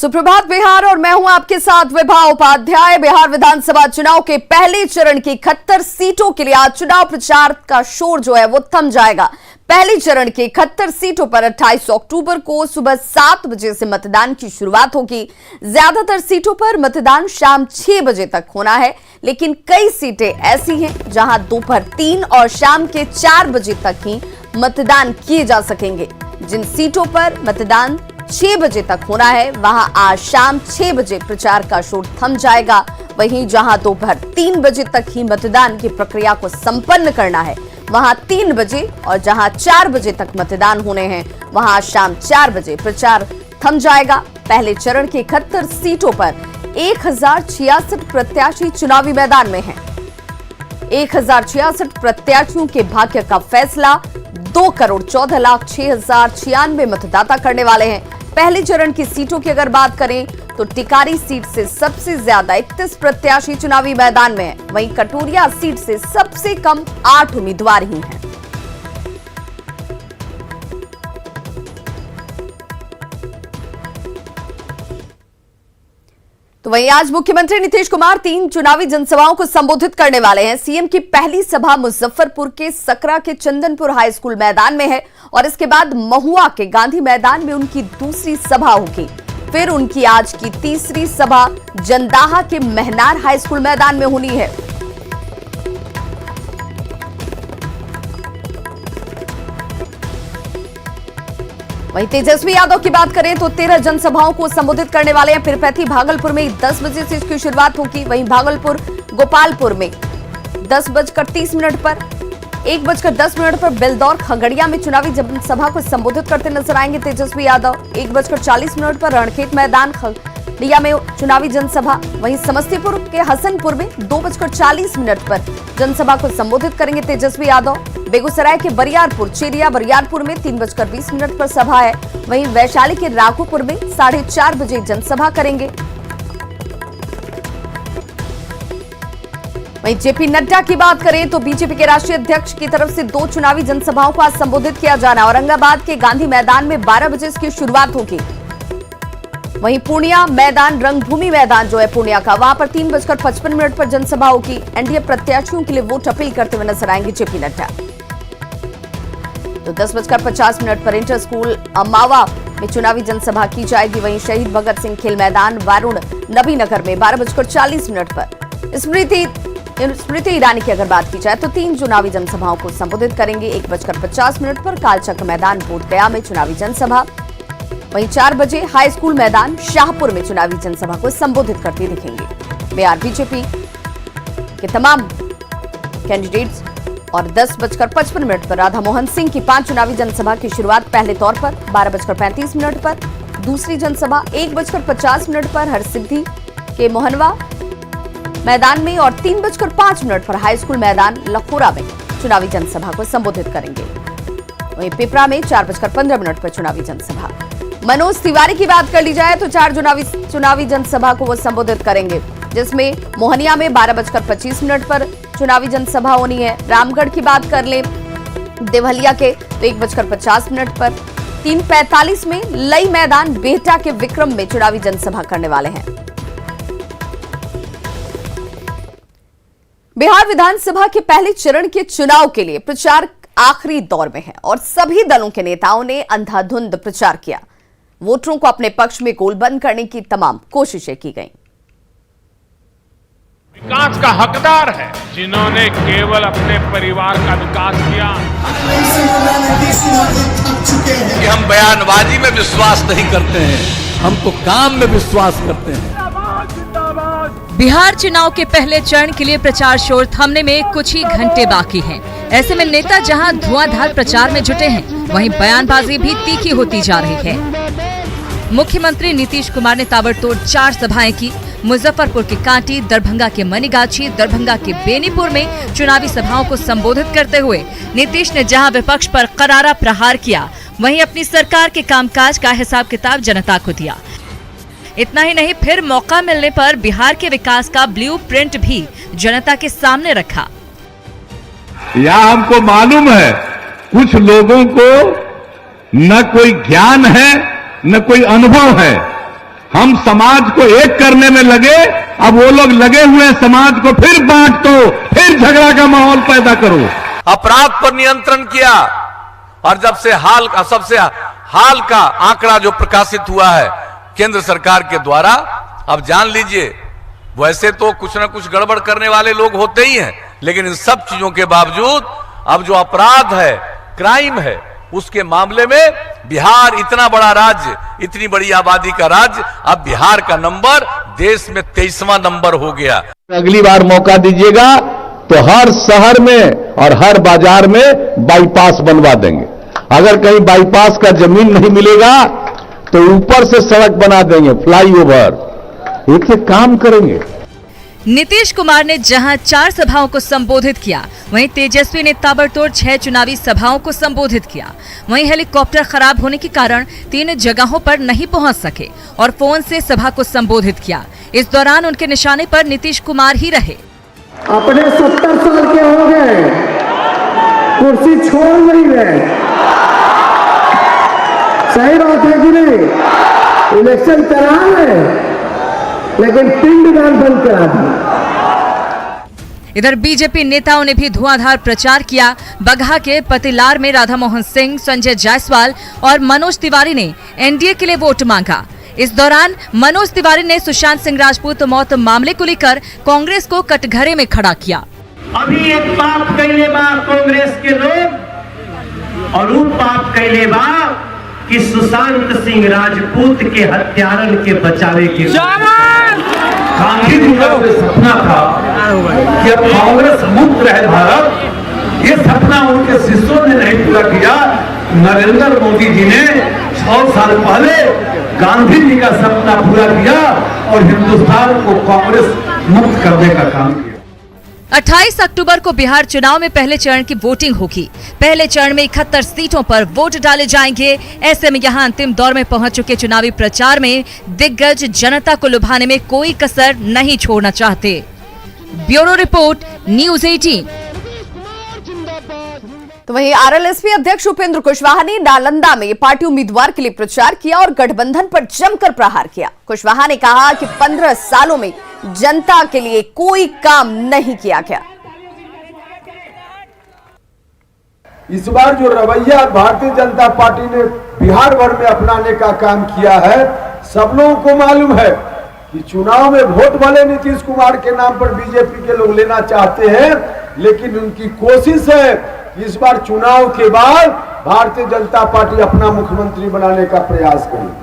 सुप्रभात बिहार और मैं हूं आपके साथ विभा उपाध्याय। बिहार विधानसभा चुनाव के पहले चरण की 71 सीटों के लिए आज चुनाव प्रचार का शोर जो है वो थम जाएगा। पहले चरण की 71 सीटों पर 28 अक्टूबर को सुबह 7 बजे से मतदान की शुरुआत होगी। ज्यादातर सीटों पर मतदान शाम 6 बजे तक होना है, लेकिन कई सीटें ऐसी हैं जहां दोपहर 3 और शाम के 4 बजे तक ही मतदान किए जा सकेंगे। जिन सीटों पर मतदान 6 बजे तक होना है वहां आज शाम 6 बजे प्रचार का शोर थम जाएगा। वहीं जहां दोपहर 3 बजे तक ही मतदान की प्रक्रिया को संपन्न करना है वहां 3 बजे और जहां 4 बजे तक मतदान होने हैं वहां शाम 4 बजे प्रचार थम जाएगा। पहले चरण की 71 सीटों पर 1066 प्रत्याशी चुनावी मैदान में हैं। 1066 प्रत्याशियों के भाग्य का फैसला 2,14,06,096 मतदाता करने वाले हैं। पहले चरण की सीटों की अगर बात करें तो टिकारी सीट से सबसे ज्यादा 31 प्रत्याशी चुनावी मैदान में हैं। वहीं कटोरिया सीट से सबसे कम 8 उम्मीदवार ही हैं। तो वहीं आज मुख्यमंत्री नीतीश कुमार 3 चुनावी जनसभाओं को संबोधित करने वाले हैं। सीएम की पहली सभा मुजफ्फरपुर के सकरा के चंदनपुर हाई स्कूल मैदान में है और इसके बाद महुआ के गांधी मैदान में उनकी दूसरी सभा होगी। फिर उनकी आज की तीसरी सभा जंदाहा के महनार हाई स्कूल मैदान में होनी है। वहीं तेजस्वी यादव की बात करें तो 13 जनसभाओं को संबोधित करने वाले हैं। पिरपैती भागलपुर में 10 बजे से इसकी शुरुआत होगी। वहीं भागलपुर गोपालपुर में 10:30 पर, 1:10 पर बेलदौर खगड़िया में चुनावी जनसभा को संबोधित करते नजर आएंगे तेजस्वी यादव। 1:40 पर रणखेत मैदान खगड़िया में चुनावी जनसभा। वहीं समस्तीपुर के हसनपुर में 2:40 पर जनसभा को संबोधित करेंगे तेजस्वी यादव। बेगूसराय के बरियारपुर चेरिया बरियारपुर में 3:20 पर सभा है। वहीं वैशाली के राघोपुर में 4:30 बजे जनसभा करेंगे। वहीं जेपी नड्डा की बात करें तो बीजेपी के राष्ट्रीय अध्यक्ष की तरफ से 2 चुनावी जनसभाओं को आज संबोधित किया जाना। औरंगाबाद के गांधी मैदान में 12 बजे इसकी शुरुआत होगी। वहीं पूर्णिया मैदान रंगभूमि मैदान जो है पूर्णिया का, वहां पर 3:55 पर जनसभा होगी। एनडीए प्रत्याशियों के लिए वोट अपील करते हुए नजर आएंगे जेपी नड्डा। तो 10:50 पर इंटर स्कूल अमावा में चुनावी जनसभा की जाएगी। वहीं शहीद भगत सिंह खेल मैदान वारुण नबीनगर में 12:40 पर स्मृति ईरानी की अगर बात की जाए तो 3 चुनावी जनसभाओं को संबोधित करेंगे। 1:50 पर कालचक्र मैदान बोधगया में चुनावी जनसभा। वहीं 4 बजे हाई स्कूल मैदान शाहपुर में चुनावी जनसभा को संबोधित करते दिखेंगे बिहार बीजेपी के तमाम कैंडिडेट्स। और 10:55 पर राधा मोहन सिंह की 5 चुनावी जनसभा की शुरुआत पहले तौर पर। 12:35 पर दूसरी जनसभा। 1:50 पर हरसिद्धि के मोहनवा मैदान में और 3:05 पर हाई स्कूल मैदान लखोरा में चुनावी जनसभा को संबोधित करेंगे। वहीं पिपरा में 4:15 पर चुनावी जनसभा। मनोज तिवारी की बात कर ली जाए तो 4 चुनावी जनसभा को वो संबोधित करेंगे, जिसमें मोहनिया में 12:25 पर चुनावी जनसभा होनी है। रामगढ़ की बात कर ले देवलिया के तो 1:50 पर। 3:45 में लई मैदान बेहटा के विक्रम में चुनावी जनसभा करने वाले हैं। बिहार विधानसभा के पहले चरण के चुनाव के लिए प्रचार आखिरी दौर में है और सभी दलों के नेताओं ने अंधाधुंध प्रचार किया। वोटरों को अपने पक्ष में गोलबंद करने की तमाम कोशिशें की गईं। विकास का हकदार है जिन्होंने केवल अपने परिवार का विकास किया। कि हम बयानबाजी में विश्वास नहीं करते हैं, हम तो काम में विश्वास करते हैं। बिहार चुनाव के पहले चरण के लिए प्रचार शोर थमने में कुछ ही घंटे बाकी हैं। ऐसे में नेता जहां धुआंधार प्रचार में जुटे हैं, वहीं बयानबाजी भी तीखी होती जा रही है। मुख्यमंत्री नीतीश कुमार ने ताबड़तोड़ 4 सभाएं की। मुजफ्फरपुर के कांटी, दरभंगा के मनीगाछी, दरभंगा के बेनीपुर में चुनावी सभाओं को संबोधित करते हुए नीतीश ने जहां विपक्ष पर करारा प्रहार किया, वहीं अपनी सरकार के कामकाज का हिसाब किताब जनता को दिया। इतना ही नहीं, फिर मौका मिलने पर बिहार के विकास का ब्लूप्रिंट भी जनता के सामने रखा। यह हमको मालूम है कुछ लोगों को न कोई ज्ञान है न कोई अनुभव है, हम समाज को एक करने में लगे, अब वो लोग लगे हुए हैं समाज को फिर बांट दो, फिर झगड़ा का माहौल पैदा करो। अपराध पर नियंत्रण किया, और जब से सबसे हाल का आंकड़ा जो प्रकाशित हुआ है केंद्र सरकार के द्वारा, अब जान लीजिए, वैसे तो कुछ ना कुछ गड़बड़ करने वाले लोग होते ही हैं, लेकिन इन सब चीजों के बावजूद अब जो अपराध है, क्राइम है, उसके मामले में बिहार इतना बड़ा राज्य, इतनी बड़ी आबादी का राज्य, अब बिहार का नंबर देश में 23वां नंबर हो गया। अगली बार मौका दीजिएगा तो हर शहर में और हर बाजार में बाईपास बनवा देंगे। अगर कहीं बाईपास का जमीन नहीं मिलेगा तो ऊपर से सड़क बना देंगे, फ्लाईओवर, एक एक काम करेंगे। नीतीश कुमार ने जहां 4 सभाओं को संबोधित किया, वहीं तेजस्वी ने ताबड़तोड़ 6 चुनावी सभाओं को संबोधित किया। वहीं हेलीकॉप्टर खराब होने के कारण 3 जगहों पर नहीं पहुंच सके और फोन से सभा को संबोधित किया। इस दौरान उनके निशाने पर नीतीश कुमार ही रहे। अपने 70 साल के हो गए, कुर्सी छोड़ नहीं रहे, सही बात है कि नहीं? इलेक्शन करा रहे लेकिन पिंडदान बंद करा दिया। इधर बीजेपी नेताओं ने भी धुआंधार प्रचार किया। बगहा के पतिलार में राधा मोहन सिंह, संजय जायसवाल और मनोज तिवारी ने एनडीए के लिए वोट मांगा। इस दौरान मनोज तिवारी ने सुशांत सिंह राजपूत मौत मामले को लेकर कांग्रेस को कटघरे में खड़ा किया। अभी एक पाप कैले बा कांग्रेस के लोग, और वो पाप कैले बा कि सुशांत सिंह राजपूत के हत्यारन के बचावे के गांधी जी का सपना था कि अब कांग्रेस मुक्त रहे भारत, ये सपना उनके शिष्यों ने नहीं पूरा किया। नरेंद्र मोदी जी ने 6 साल पहले गांधी जी का सपना पूरा किया और हिंदुस्तान को कांग्रेस मुक्त करने का काम किया। 28 अक्टूबर को बिहार चुनाव में पहले चरण की वोटिंग होगी। पहले चरण में 71 सीटों पर वोट डाले जाएंगे। ऐसे में यहां अंतिम दौर में पहुंच चुके चुनावी प्रचार में दिग्गज जनता को लुभाने में कोई कसर नहीं छोड़ना चाहते। Bureau report, news 18। तो वहीं आरएलएसपी अध्यक्ष उपेंद्र कुशवाहा ने नालंदा में पार्टी उम्मीदवार के लिए प्रचार किया और गठबंधन पर जमकर प्रहार किया। कुशवाहा ने कहा कि 15 सालों में जनता के लिए कोई काम नहीं किया गया। इस बार जो रवैया भारतीय जनता पार्टी ने बिहार भर में अपनाने का काम किया है, सब लोगों को मालूम है कि चुनाव में वोट भले नीतीश कुमार के नाम पर बीजेपी के लोग लेना चाहते हैं, लेकिन उनकी कोशिश है इस बार चुनाव के बाद भारतीय जनता पार्टी अपना मुख्यमंत्री बनाने का प्रयास करेगी,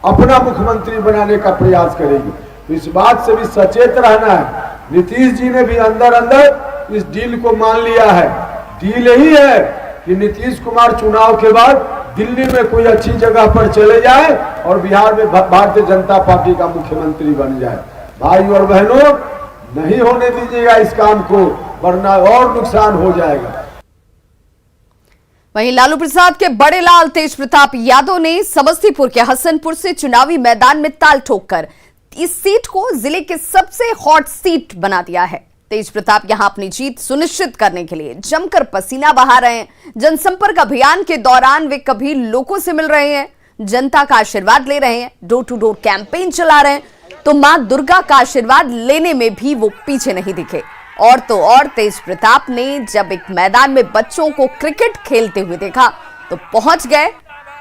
अपना मुख्यमंत्री बनाने का प्रयास करेगी। तो इस बात से भी सचेत रहना है। नीतीश जी ने भी अंदर अंदर इस डील को मान लिया है। डील यही है कि नीतीश कुमार चुनाव के बाद दिल्ली में कोई अच्छी जगह पर चले जाए और बिहार में भारतीय जनता पार्टी का मुख्यमंत्री बन जाए। भाई और बहनों, नहीं होने दीजिएगा इस काम को, वरना और नुकसान हो जाएगा। वहीं लालू प्रसाद के बड़े लाल तेज प्रताप यादव ने समस्तीपुर के हसनपुर से चुनावी मैदान में ताल ठोककर इस सीट को जिले के सबसे हॉट सीट बना दिया है। तेज प्रताप यहां अपनी जीत सुनिश्चित करने के लिए जमकर पसीना बहा रहे हैं। जनसंपर्क अभियान के दौरान वे कभी लोगों से मिल रहे हैं, जनता का आशीर्वाद ले रहे हैं, डोर टू डोर कैंपेन चला रहे हैं, तो मां दुर्गा का आशीर्वाद लेने में भी वो पीछे नहीं दिखे। और तो और तेज प्रताप ने जब एक मैदान में बच्चों को क्रिकेट खेलते हुए देखा तो पहुंच गए,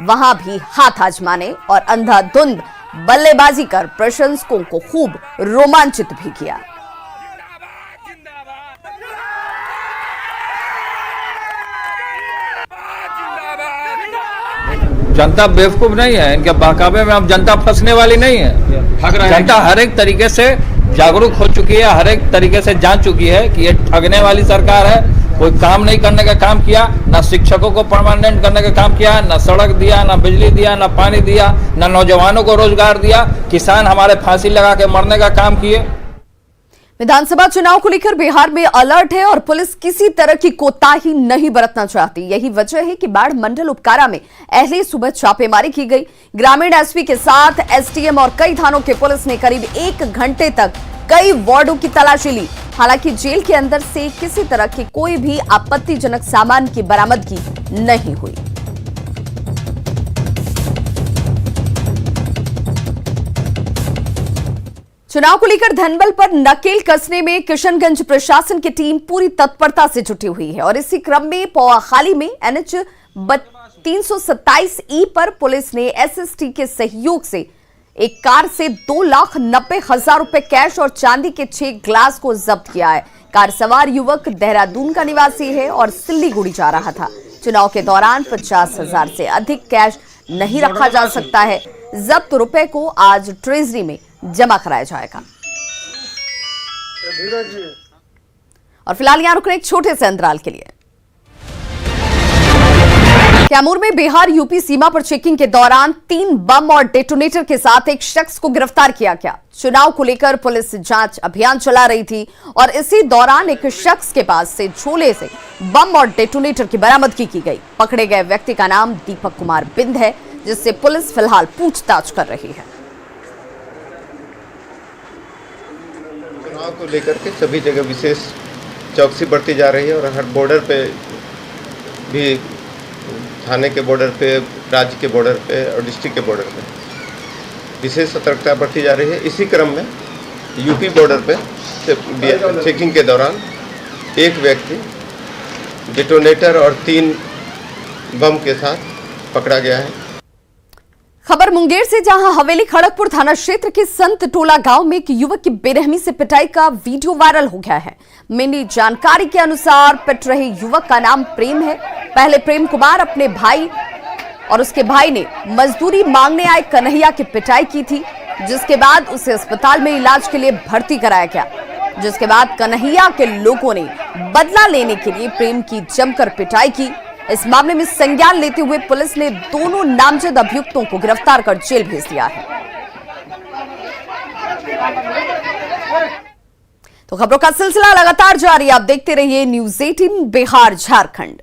वहां भी हाथ आजमाने और अंधाधुंध बल्लेबाजी कर प्रशंसकों को खूब रोमांचित भी किया। जनता बेवकूफ नहीं है, इनके बहकावे में अब जनता फंसने वाली नहीं है। जनता हर एक तरीके से जागरूक हो चुकी है, हर एक तरीके से जान चुकी है कि ये ठगने वाली सरकार है। कोई काम नहीं करने का काम किया, ना शिक्षकों को परमानेंट करने का काम किया, ना सड़क दिया, ना बिजली दिया, ना पानी दिया, ना नौजवानों को रोजगार दिया। किसान हमारे फांसी लगा के मरने का काम किए। विधानसभा चुनाव को लेकर बिहार में अलर्ट है और पुलिस किसी तरह की कोताही नहीं बरतना चाहती। यही वजह है कि बाढ़ मंडल उपकारा में अहले सुबह छापेमारी की गई। ग्रामीण एसपी के साथ एसडीएम और कई थानों की पुलिस ने करीब 1 घंटे तक कई वार्डों की तलाशी ली। हालांकि जेल के अंदर से किसी तरह की कोई भी आपत्तिजनक सामान की बरामदगी नहीं हुई। चुनाव को लेकर धनबल पर नकेल कसने में किशनगंज प्रशासन की टीम पूरी तत्परता से जुटी हुई है और इसी क्रम में पौआखाली में NH 327E पर पुलिस ने SST के सहयोग से एक कार से 2,90,000 रुपए कैश और चांदी के 6 ग्लास को जब्त किया है। कार सवार युवक देहरादून का निवासी है और सिल्लीगुड़ी जा रहा था। चुनाव के दौरान 50,000 से अधिक कैश नहीं रखा जा सकता है। जब्त रुपए को आज ट्रेजरी में जमा कराया जाएगा। और फिलहाल यहां रुकने एक छोटे से अंतराल के लिए। कैमूर में बिहार यूपी सीमा पर चेकिंग के दौरान 3 बम और डेटोनेटर के साथ एक शख्स को गिरफ्तार किया गया। चुनाव को लेकर पुलिस जांच अभियान चला रही थी और इसी दौरान एक शख्स के पास से झोले से बम और डेटोनेटर की बरामदगी की गई। पकड़े गए व्यक्ति का नाम दीपक कुमार बिंद है, जिससे पुलिस फिलहाल पूछताछ कर रही है। चुनाव को लेकर के सभी जगह विशेष चौकसी बढ़ती जा रही है और हर बॉर्डर पे भी, थाने के बॉर्डर पे, राज्य के बॉर्डर पे और डिस्ट्रिक्ट के बॉर्डर पे विशेष सतर्कता बढ़ती जा रही है। इसी क्रम में यूपी बॉर्डर पे चेकिंग के दौरान एक व्यक्ति डेटोनेटर और 3 बम के साथ पकड़ा गया है। खबर मुंगेर से, जहां हवेली खड़गपुर थाना क्षेत्र के संत टोला गांव में एक युवक की बेरहमी से पिटाई का वीडियो वायरल हो गया है। मिली जानकारी के अनुसार पिट रहे युवक का नाम प्रेम है। पहले प्रेम कुमार अपने भाई और उसके भाई ने मजदूरी मांगने आए कन्हैया की पिटाई की थी, जिसके बाद उसे अस्पताल में इलाज के लिए भर्ती कराया गया। जिसके बाद कन्हैया के लोगों ने बदला लेने के लिए प्रेम की जमकर पिटाई की। इस मामले में संज्ञान लेते हुए पुलिस ने दोनों नामजद अभियुक्तों को गिरफ्तार कर जेल भेज दिया है। तो खबरों का सिलसिला लगातार जारी, आप देखते रहिए न्यूज़ 18 बिहार झारखंड।